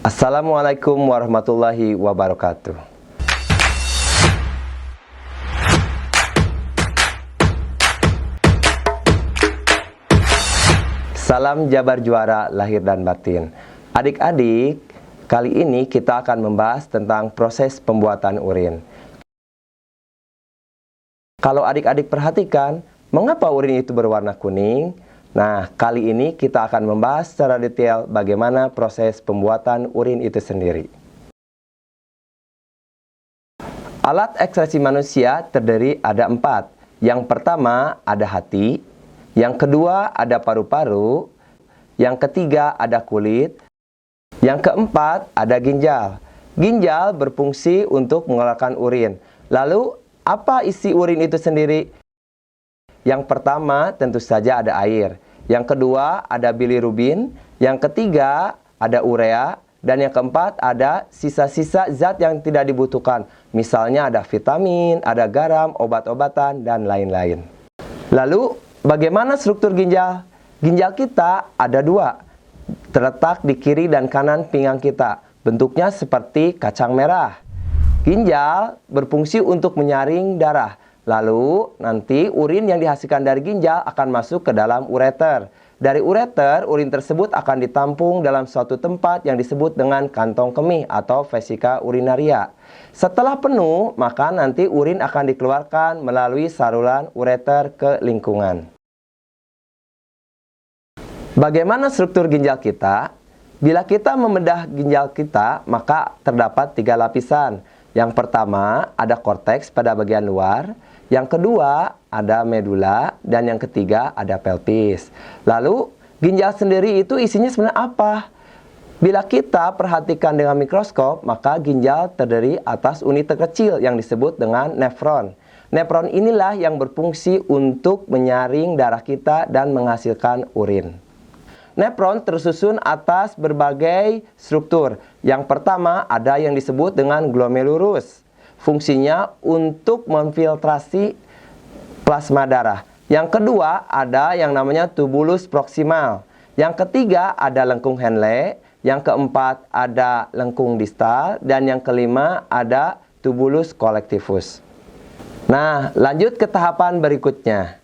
Assalamualaikum warahmatullahi wabarakatuh. Salam Jabar Juara lahir dan batin. Adik-adik, kali ini kita akan membahas tentang proses pembuatan urin. Kalau adik-adik perhatikan, mengapa urin itu berwarna kuning? Nah, kali ini kita akan membahas secara detail bagaimana proses pembuatan urin itu sendiri. Alat ekskresi manusia terdiri ada 4. Yang pertama ada hati, yang kedua ada paru-paru, yang ketiga ada kulit, yang keempat ada ginjal. Ginjal berfungsi untuk mengeluarkan urin. Lalu, apa isi urin itu sendiri? Yang pertama tentu saja ada air, yang kedua ada bilirubin, yang ketiga ada urea, dan yang keempat ada sisa-sisa zat yang tidak dibutuhkan. Misalnya ada vitamin, ada garam, obat-obatan, dan lain-lain. Lalu, bagaimana struktur ginjal? Ginjal kita ada 2, terletak di kiri dan kanan pinggang kita. Bentuknya seperti kacang merah. Ginjal berfungsi untuk menyaring darah. Lalu, nanti urin yang dihasilkan dari ginjal akan masuk ke dalam ureter. Dari ureter, urin tersebut akan ditampung dalam suatu tempat yang disebut dengan kantong kemih atau vesika urinaria. Setelah penuh, maka nanti urin akan dikeluarkan melalui saluran ureter ke lingkungan. Bagaimana struktur ginjal kita? Bila kita membedah ginjal kita, maka terdapat 3 lapisan. Yang pertama, ada korteks pada bagian luar. Yang kedua, ada medula. Dan yang ketiga, ada pelvis. Lalu, ginjal sendiri itu isinya sebenarnya apa? Bila kita perhatikan dengan mikroskop, maka ginjal terdiri atas unit terkecil yang disebut dengan nefron. Nefron inilah yang berfungsi untuk menyaring darah kita dan menghasilkan urin. Nefron tersusun atas berbagai struktur. Yang pertama ada yang disebut dengan glomerulus. Fungsinya untuk memfiltrasi plasma darah. Yang kedua ada yang namanya tubulus proksimal. Yang ketiga ada lengkung Henle. Yang keempat ada lengkung distal. Dan yang kelima ada tubulus collectivus. Nah, lanjut ke tahapan berikutnya.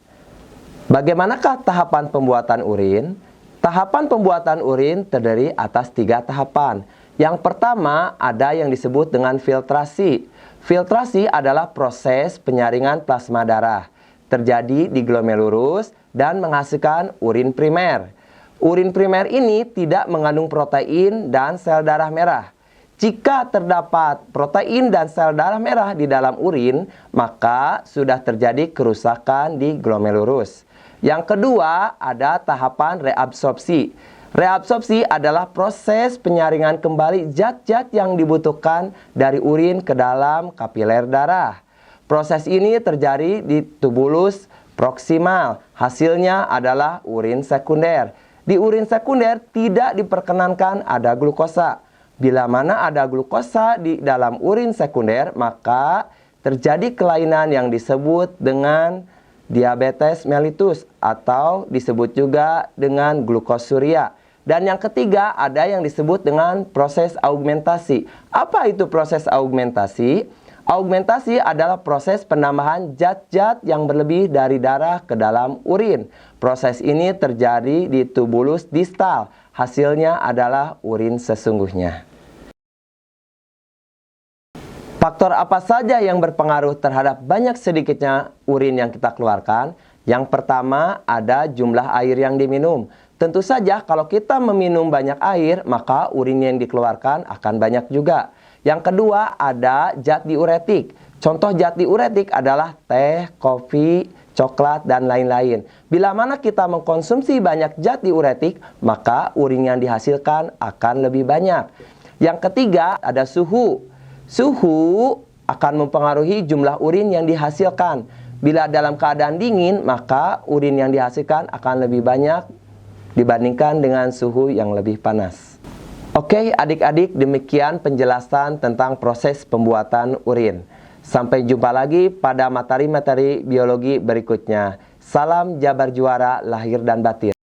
Bagaimanakah tahapan pembuatan urin? Tahapan pembuatan urin terdiri atas 3 tahapan. Yang pertama ada yang disebut dengan filtrasi. Filtrasi adalah proses penyaringan plasma darah. Terjadi di glomerulus dan menghasilkan urin primer. Urin primer ini tidak mengandung protein dan sel darah merah. Jika terdapat protein dan sel darah merah di dalam urin, maka sudah terjadi kerusakan di glomerulus. Yang kedua, ada tahapan reabsorpsi. Reabsorpsi adalah proses penyaringan kembali zat-zat yang dibutuhkan dari urin ke dalam kapiler darah. Proses ini terjadi di tubulus proksimal. Hasilnya adalah urin sekunder. Di urin sekunder tidak diperkenankan ada glukosa. Bila mana ada glukosa di dalam urin sekunder, maka terjadi kelainan yang disebut dengan diabetes mellitus atau disebut juga dengan glukosuria. Dan yang ketiga ada yang disebut dengan proses augmentasi. Apa itu proses augmentasi? Augmentasi adalah proses penambahan zat-zat yang berlebih dari darah ke dalam urin. Proses ini terjadi di tubulus distal. Hasilnya adalah urin sesungguhnya. Faktor apa saja yang berpengaruh terhadap banyak sedikitnya urin yang kita keluarkan? Yang pertama ada jumlah air yang diminum. Tentu saja kalau kita meminum banyak air, maka urin yang dikeluarkan akan banyak juga. Yang kedua ada zat diuretik. Contoh zat diuretik adalah teh, kopi, coklat, dan lain-lain. Bila mana kita mengkonsumsi banyak zat diuretik, maka urin yang dihasilkan akan lebih banyak. Yang ketiga ada suhu. Suhu akan mempengaruhi jumlah urin yang dihasilkan. Bila dalam keadaan dingin, maka urin yang dihasilkan akan lebih banyak dibandingkan dengan suhu yang lebih panas. Oke, adik-adik, demikian penjelasan tentang proses pembuatan urin. Sampai jumpa lagi pada materi-materi biologi berikutnya. Salam Jabar Juara lahir dan batin.